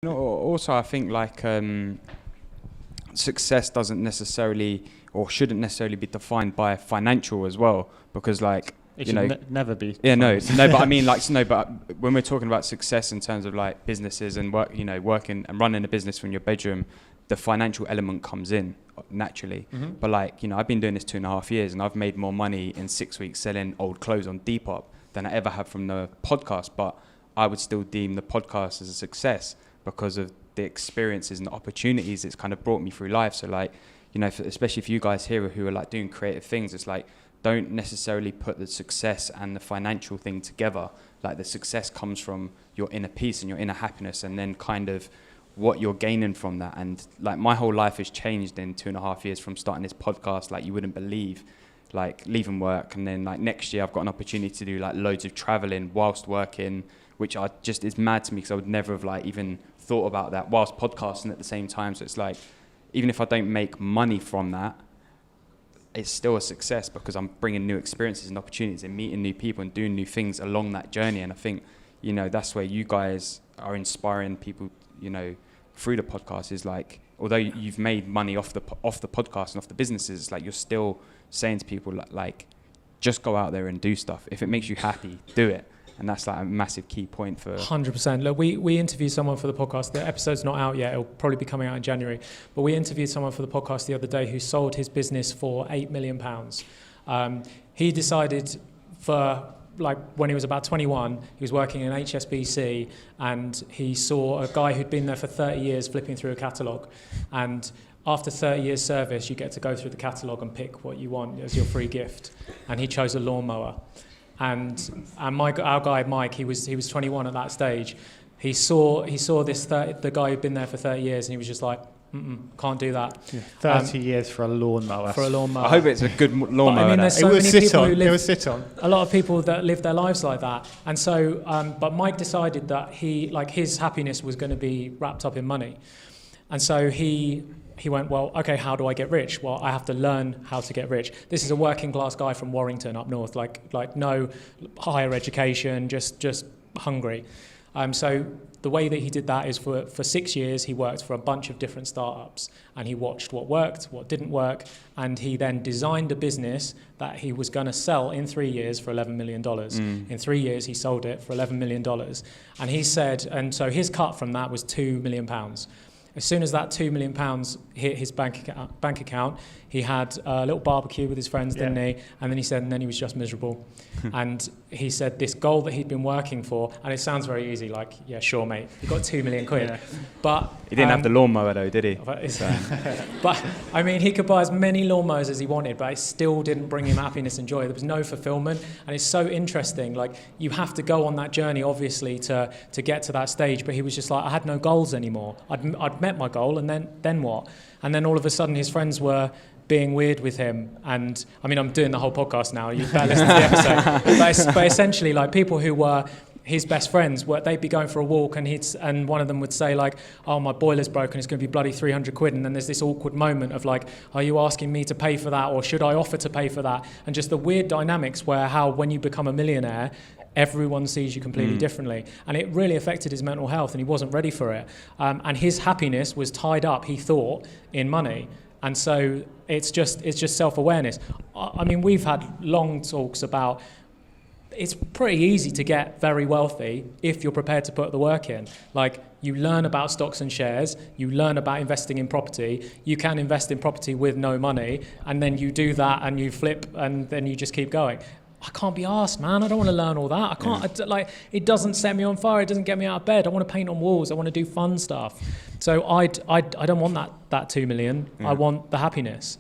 Also, I think like success doesn't necessarily or shouldn't necessarily be defined by financial as well, because like it should never be. Yeah, no, but I mean like but when we're talking about success in terms of like businesses and work, working and running a business from your bedroom, the financial element comes in naturally. Mm-hmm. But like I've been doing this 2.5 years and I've made more money in 6 weeks selling old clothes on Depop than I ever have from the podcast. But I would still deem the podcast as a success because of the experiences and the opportunities it's kind of brought me through life. So like, especially for you guys here who are like doing creative things, it's like, don't necessarily put the success and the financial thing together. Like the success comes from your inner peace and your inner happiness, and then kind of what you're gaining from that. And like my whole life has changed in 2.5 years from starting this podcast. Like you wouldn't believe, like leaving work, and then like next year I've got an opportunity to do like loads of traveling whilst working, which is mad to me because I would never have like even thought about that whilst podcasting at the same time. So it's like, even if I don't make money from that, it's still a success because I'm bringing new experiences and opportunities and meeting new people and doing new things along that journey. And I think, that's where you guys are inspiring people, through the podcast, is like, although you've made money off the podcast and off the businesses, like you're still saying to people like, just go out there and do stuff. If it makes you happy, do it. And that's like a massive key point for... 100%. Look, we interviewed someone for the podcast. The episode's not out yet. It'll probably be coming out in January. But we interviewed someone for the podcast the other day who sold his business for £8 million. He decided when he was about 21, he was working in HSBC, and he saw a guy who'd been there for 30 years flipping through a catalogue. And after 30 years service, you get to go through the catalogue and pick what you want as your free gift. And he chose a lawnmower. And our guy Mike, he was 21 at that stage. He saw the guy who'd been there for 30 years, and he was just like, can't do that. Yeah, 30 years for a lawnmower. I hope it's a good lawnmower. But, I mean, there's so many people who live. It was sit on. A lot of people that live their lives like that, and so. But Mike decided that his happiness was going to be wrapped up in money, and so he went, well, okay, how do I get rich? Well, I have to learn how to get rich. This is a working class guy from Warrington up north, like no higher education, just hungry. So the way that he did that is for 6 years, he worked for a bunch of different startups, and he watched what worked, what didn't work, and he then designed a business that he was going to sell in 3 years for $11 million. In 3 years, he sold it for $11 million. And he said, and so his cut from that was £2 million. As soon as that £2 million hit his bank account, he had a little barbecue with his friends, didn't he? And then he said, and then he was just miserable. And he said this goal that he'd been working for, and it sounds very easy, like, yeah, sure, mate, you got £2 million. Yeah. But he didn't have the lawnmower though, did he? But I mean, he could buy as many lawnmowers as he wanted, but it still didn't bring him happiness and joy. There was no fulfillment, and it's so interesting. Like, you have to go on that journey, obviously, to get to that stage. But he was just like, I had no goals anymore. I'd met my goal, and then what? And then all of a sudden, his friends were being weird with him. And I mean, I'm doing the whole podcast now. You better listen to the episode. But essentially, like, people who were his best friends, they'd be going for a walk, and one of them would say like, oh, my boiler's broken, it's going to be bloody 300 quid. And then there's this awkward moment of like, are you asking me to pay for that, or should I offer to pay for that? And just the weird dynamics how when you become a millionaire, everyone sees you completely differently. And it really affected his mental health, and he wasn't ready for it. And his happiness was tied up, he thought, in money. And so it's just self-awareness. I mean, we've had long talks about it's pretty easy to get very wealthy if you're prepared to put the work in. Like, you learn about stocks and shares, you learn about investing in property, you can invest in property with no money, and then you do that and you flip, and then you just keep going. I can't be arsed, man. I don't want to learn all that. I can't, it doesn't set me on fire. It doesn't get me out of bed. I want to paint on walls. I want to do fun stuff. So I don't want that 2 million. I want the happiness.